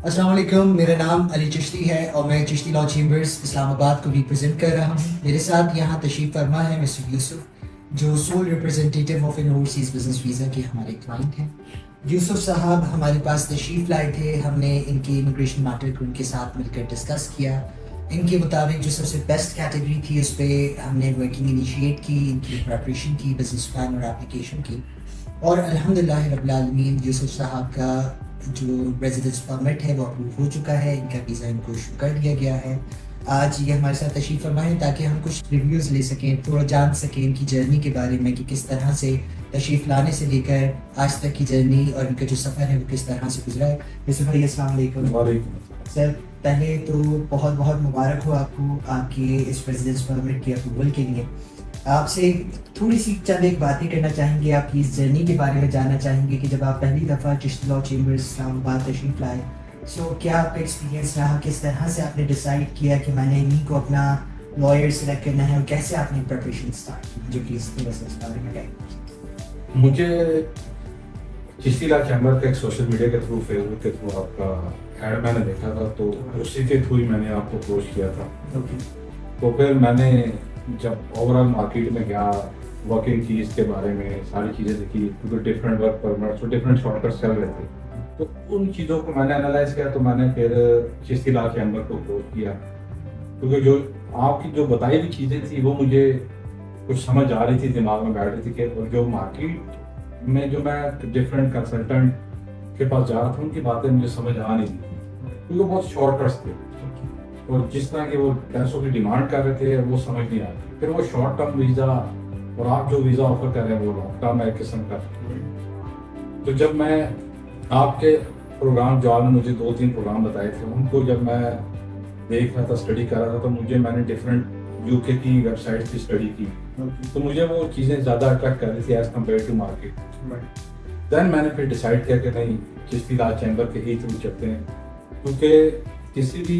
अस्सलाम वालेकुम, मेरा नाम अली चिश्ती है और मैं चिश्ती लॉ चैम्बर्स इस्लामाबाद को रिप्रेजेंट कर रहा हूँ। मेरे साथ यहाँ तशरीफ़ फरमा है मिस्टर यूसुफ, जो sole representative of an overseas business visa के हमारे क्लाइंट हैं। यूसुफ साहब हमारे पास तशरीफ़ लाए थे, हमने इनके इमिग्रेशन मैटर को उनके साथ मिलकर डिस्कस किया। इनके मुताबिक जो सबसे बेस्ट कैटेगरी थी उस पर हमने वर्किंग इनिशिएट की, इनकी प्रेपरेशन की, बिजनेस प्लान और एप्लीकेशन की, और अल्हम्दुलिल्लाह रब्बिल आलमीन यूसुफ साहब का जो रेजिडेंस परमिट है वो अप्रूव हो चुका है, इनका वीज़ा इनको इशू कर दिया गया है। आज ये हमारे साथ तशरीफ़ फरमा है ताकि हम कुछ रिव्यूज़ ले सकें, थोड़ा जान सकें इनकी जर्नी के बारे में कि किस तरह से तशरीफ़ लाने से लेकर आज तक की जर्नी और इनका जो सफ़र है वो किस तरह से गुजरा है। यूसुफ भाई अस्सलाम वालेकुम। वालेकुम। सर पहले तो बहुत बहुत मुबारक हो आपको आपके इस रेजिडेंस परमिट के अप्रूवल के लिए। आपसे थोड़ी सी चंद एक बातें करना चाहेंगे, आपकी इस जर्नी के बारे में जानना चाहेंगे कि जब आप पहली दफ़ा चिश्ती लॉ चैम्बर्स इस्लामाबाद तशरीफ लाए, सो क्या आपका एक्सपीरियंस रहा, किस तरह से आपने डिसाइड किया कि मैंने इन्हीं को अपना लॉयर सेलेक्ट करना है और कैसे आपने प्रिपरेशन स्टार्ट की, जो प्लीज़ थोड़ा सा इस बारे में बताइए। मुझे चिश्ती लॉ चैम्बर का एक सोशल मीडिया के थ्रू, फेसबुक के थ्रू आपका ऐड मैंने देखा था, तो उसी के थ्रू ही मैंने आपको अप्रोच किया था। तो फिर मैंने जब ओवरऑल मार्केट में गया, वर्किंग की इसके बारे में सारी चीज़ें देखी, क्योंकि डिफरेंट वर्क परमिट्स और डिफरेंट शॉर्टकट्स चल रहे थे, तो उन चीज़ों को मैंने एनालाइज किया। तो मैंने फिर चिश्ती लॉ चैम्बर को अप्रोच किया, क्योंकि जो आपकी जो बताई हुई चीज़ें थी वो मुझे कुछ समझ आ रही थी, दिमाग में बैठ रही थी कि और जो मार्केट में जो मैं डिफरेंट कंसल्टेंट के पास जा रहा था उनकी बातें मुझे समझ आ नहीं थी, क्योंकि बहुत शॉर्टकट्स थे और जिस तरह के वो पैसों की डिमांड कर रहे थे वो समझ नहीं आ रही। फिर वो शॉर्ट टर्म वीज़ा और आप जो वीज़ा ऑफर कर रहे हैं वो लॉन्ग टर्म है एक किस्म का। तो जब मैं आपके प्रोग्राम, जो आपने मुझे 2-3 प्रोग्राम बताए थे, उनको जब मैं देख रहा था, स्टडी कर रहा था, तो मैंने डिफरेंट यूके की वेबसाइट्स की स्टडी की, तो मुझे वो चीज़ें ज़्यादा अट्रैक्ट कर रही थी as compare to market. Then मैंने फिर डिसाइड किया कि नहीं, चिश्ती लॉ चैम्बर के ही थ्रू चलते हैं, क्योंकि किसी भी,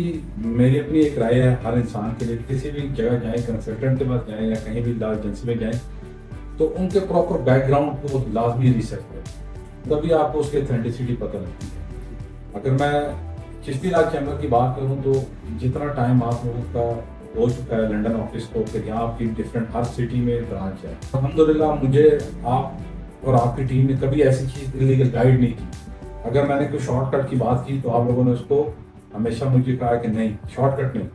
मेरी अपनी एक राय है हर इंसान के लिए, किसी भी जगह जाएं, कंसल्टेंट के पास जाएं या कहीं भी लॉ एजेंसी में जाएं, तो उनके प्रॉपर बैकग्राउंड को लाजमी रिसर्च करें, तभी आपको उसकी ऑथेंटिसिटी पता लगती है। अगर मैं चिश्ती लॉ चैम्बर की बात करूं तो जितना टाइम आप लोगों का हो चुका है लंदन ऑफिस को, फिर यहाँ आपकी डिफरेंट हर सिटी में ब्रांच है, अल्हम्दुलिल्लाह मुझे आप और आपकी टीम ने कभी ऐसी चीज़ इलीगल गाइड नहीं की। अगर मैंने कोई शॉर्टकट की बात की तो आप लोगों ने उसको हमेशा मुझे कहा कि नहीं, शॉर्टकट नहीं,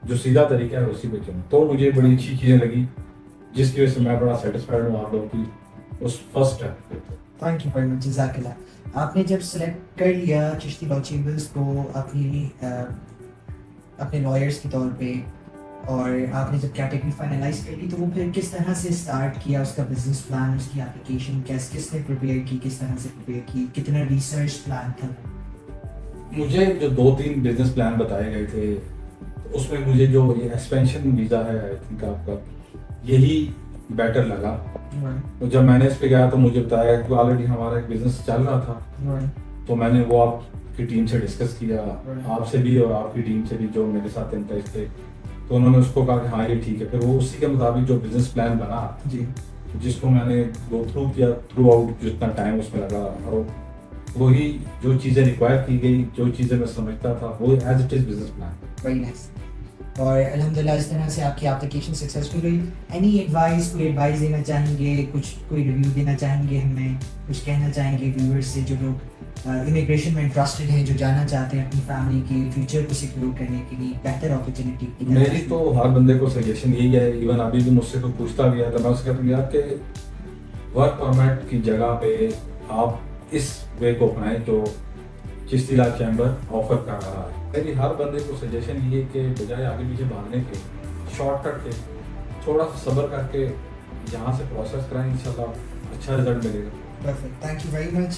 जो सीधा तरीका है उसी पे चलो। तो मुझे बड़ी अच्छी चीज़ें लगी, जिसकी वजह से मैं बड़ा सेटिस्फाइड हूँ आप लोगों की उस फर्स्ट है। थैंक यू वेरी मच, जज़ाकल्लाह। आपने जब सेलेक्ट कर लिया चिश्ती लॉ चैम्बर्स को अपने लॉयर्स के तौर पे, और आपने जब कैटेगरी फाइनलाइज कर ली, तो वो फिर किस तरह से स्टार्ट किया, उसका बिजनेस प्लान, उसकी एप्लीकेशन किसने प्रिपेयर की, किस तरह से प्रिपेयर की, कितना रिसर्च प्लान था? मुझे जो 2-3 बिजनेस प्लान बताए गए थे, तो उसमें मुझे जो ये एक्सपेंशन वीज़ा है, आई थिंक आपका, यही बेटर लगा। तो जब मैंने इस पे गया तो मुझे बताया कि ऑलरेडी हमारा एक बिजनेस चल रहा था, तो मैंने वो आपकी टीम से डिस्कस किया, आपसे भी और आपकी टीम से भी जो मेरे साथ इंटरेस्ट थे, तो उन्होंने उसको कहा कि हाँ ये ठीक है। फिर वो उसी के मुताबिक जो बिजनेस प्लान बना जी, जिसको मैंने गो थ्रू किया, थ्रू आउट जितना टाइम उसमें लगा, और वही जो चीज़ें रिक्वायर की गई, जो चीज़ें मैं समझता था, वो as it is business plan. Very nice. और अल्हम्दुलिल्लाह इस तरह से आपकी एप्लीकेशन सक्सेसफुल हुई। एनी एडवाइस, कोई एडवाइस देना चाहेंगे, कोई रिव्यू देना चाहेंगे, हमें कुछ कहना चाहेंगे व्यूअर्स से, जो लोग इमिग्रेशन में इंटरेस्टेड हैं, जो जानना चाहते हैं अपनी फैमिली के फ्यूचर को सिक्योर करने के लिए बेहतर अपॉर्चुनिटी? मेरी तो हर बंदे को सजेशन यही है, इवन अभी भी मुझसे कोई पूछता भी है तो मैं उससे कहता हूँ यार कि वर्क परमिट की जगह पे आप इस वे को अपनाएं जो चिश्ती लॉ चैम्बर ऑफर कर रहा है। मेरी हर बंदे को सजेशन ये है कि बजाय आगे पीछे भागने के, शॉर्टकट के, थोड़ा सा सब्र करके यहाँ से प्रोसेस कराएं, इंशाल्लाह अच्छा रिजल्ट मिलेगा। Perfect, thank you very much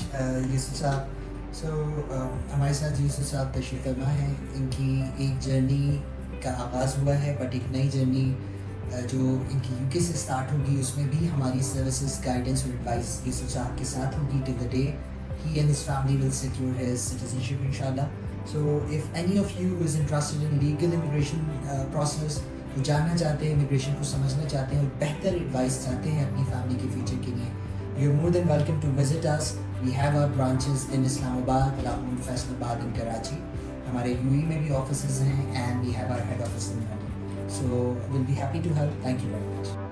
Yusuf साहब। सो हमारे साथ यूसुफ साहब तशरीफ़ फरमा है, इनकी एक जर्नी का आगाज़ हुआ है, बट एक नई जर्नी जो इनकी यूके से स्टार्ट होगी, उसमें भी हमारी सर्विसेज, गाइडेंस और एडवाइस यूसुफ साहब के साथ होगी till the day he and his family will secure his citizenship inshallah. So if any of you is interested in legal immigration process, वो जानना चाहते हैं, इमिग्रेशन को समझना चाहते हैं और बेहतर एडवाइस चाहते हैं अपनी फैमिली के फ्यूचर के लिए, you are more than welcome to visit us. We have our branches in Islamabad, Lahore, Faisalabad and Karachi. हमारे यूएई में भी ऑफिसेज हैं and we have our head office in London, so will be happy to help. Thank you very much.